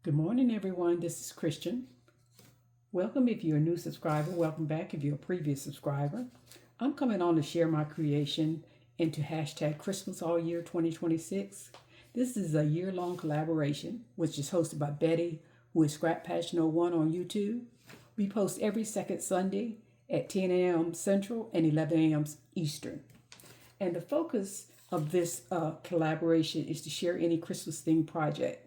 Good morning, everyone. This is Christian. Welcome if you're a new subscriber. Welcome back if you're a previous subscriber. I'm coming on to share my creation into hashtag Christmas All Year 2026. This is a year-long collaboration, which is hosted by Betty, who is Scrap Passion 01 on YouTube. We post every second Sunday at 10 a.m. Central and 11 a.m. Eastern. And the focus of this collaboration is to share any Christmas-themed project.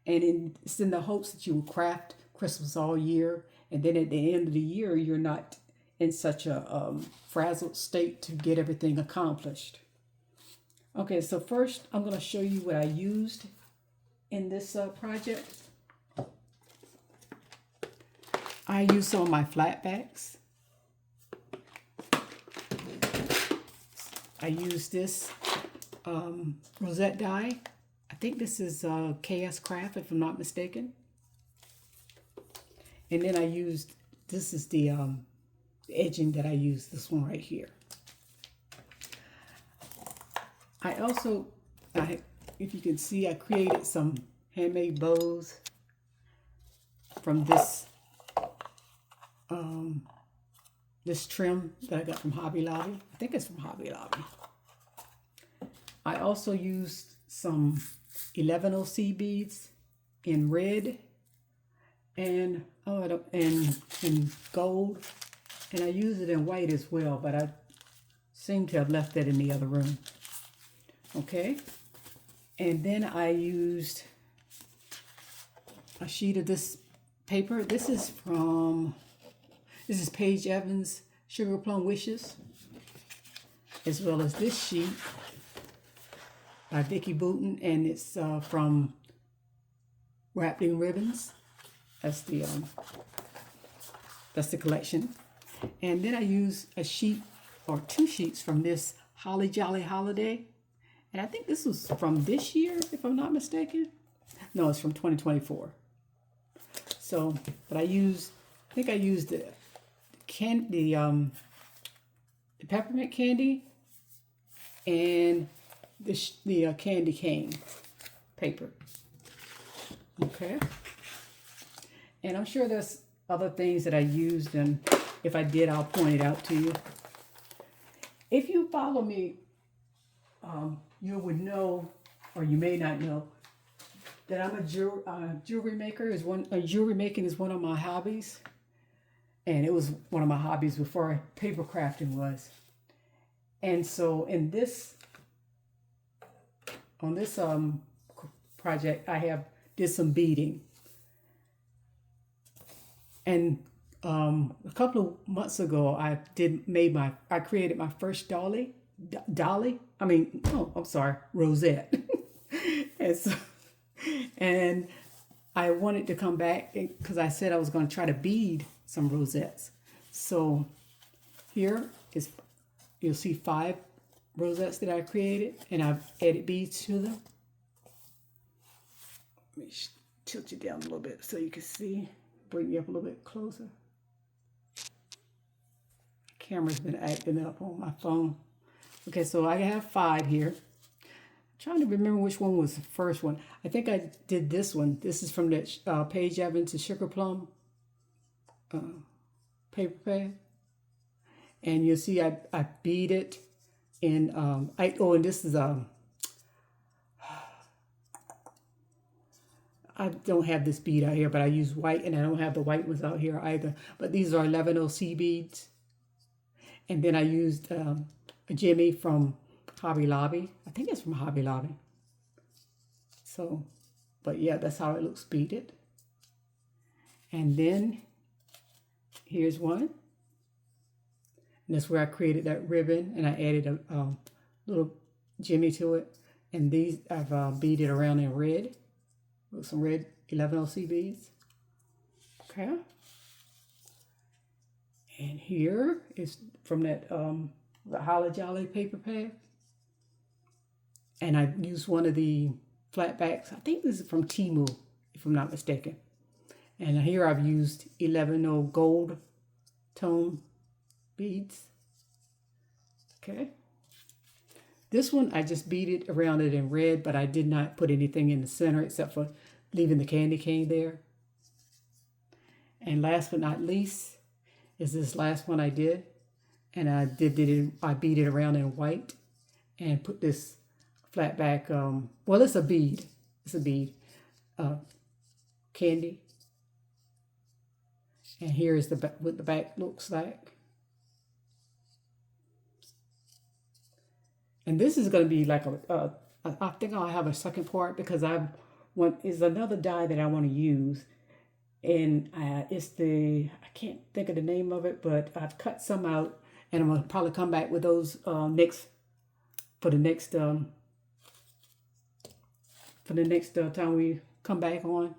And it's in the hopes that you will craft Christmas all year. And then at the end of the year, you're not in such a frazzled state to get everything accomplished. Okay, so first I'm going to show you what I used in this project. I used some of my flatbacks. I used this rosette die. I think this is KS Craft, if I'm not mistaken. And then I used, this is the edging that I used, this one right here. I also, if you can see, I created some handmade bows from this this trim that I got from Hobby Lobby. I think it's from Hobby Lobby. I also used some 11OC beads in red and gold, and I use it in white as well, but I seem to have left that in the other room. Okay, and then I used a sheet of this paper. This is Paige Evans Sugar Plum Wishes, as well as this sheet by Vicki Booten, and it's from Wrapped in Ribbons. That's the collection. And then I use a sheet or two sheets from this Holly Jolly Holiday, and I think this was from this year, if I'm not mistaken. No, it's from 2024. So, but I think I used the peppermint candy and the candy cane paper. Okay, and I'm sure there's other things that I used, and if I did, I'll point it out to you. If you follow me, you would know, or you may not know, that I'm a jewelry maker. Jewelry making is one of my hobbies, and it was one of my hobbies before paper crafting was. And so on this project, I did some beading. And a couple of months ago, I created my first rosette. and I wanted to come back because I said I was going to try to bead some rosettes. So here you'll see 5 rosettes that I created, and I've added beads to them. Let me tilt you down a little bit so you can see. Bring you up a little bit closer. The camera's been acting up on my phone. Okay, so I have 5 here. I'm trying to remember which one was the first one. I think I did this one. This is from that Paige Evans to Sugar Plum paper pad. And you'll see I bead it in, and this is I don't have this bead out here, but I use white, and I don't have the white ones out here either. But these are 11OC beads. And then I used a Jami from Hobby Lobby. I think it's from Hobby Lobby. So, but yeah, that's how it looks beaded. And then here's one. And that's where I created that ribbon, and I added a little Jami to it. And these I've beaded around in red with some red 11OC beads. Okay. And here is from that the Holly Jolly paper pad. And I used one of the flatbacks. I think this is from Temu, if I'm not mistaken. And here I've used 11O gold tone beads. Okay. This one I just beaded around it in red, but I did not put anything in the center except for leaving the candy cane there. And last but not least is this last one I did. And I beat it around in white and put this flat back, well, it's a bead. It's a bead, candy. And here is what the back looks like. And this is going to be like I think I'll have a second part because is another die that I want to use. And I can't think of the name of it, but I've cut some out. And I'm going to probably come back with those for the next time we come back on.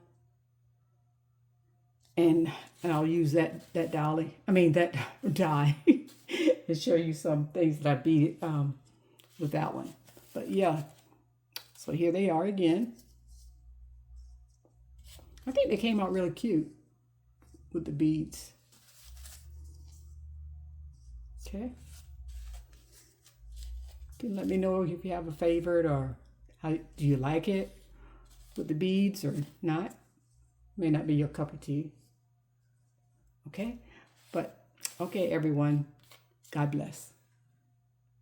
And I'll use that die to show you some things that I beat with that one. But yeah, so here they are again. I think they came out really cute with the beads. Okay. You can let me know if you have a favorite or do you like it with the beads or not. May not be your cup of tea. Okay? But, okay, everyone. God bless.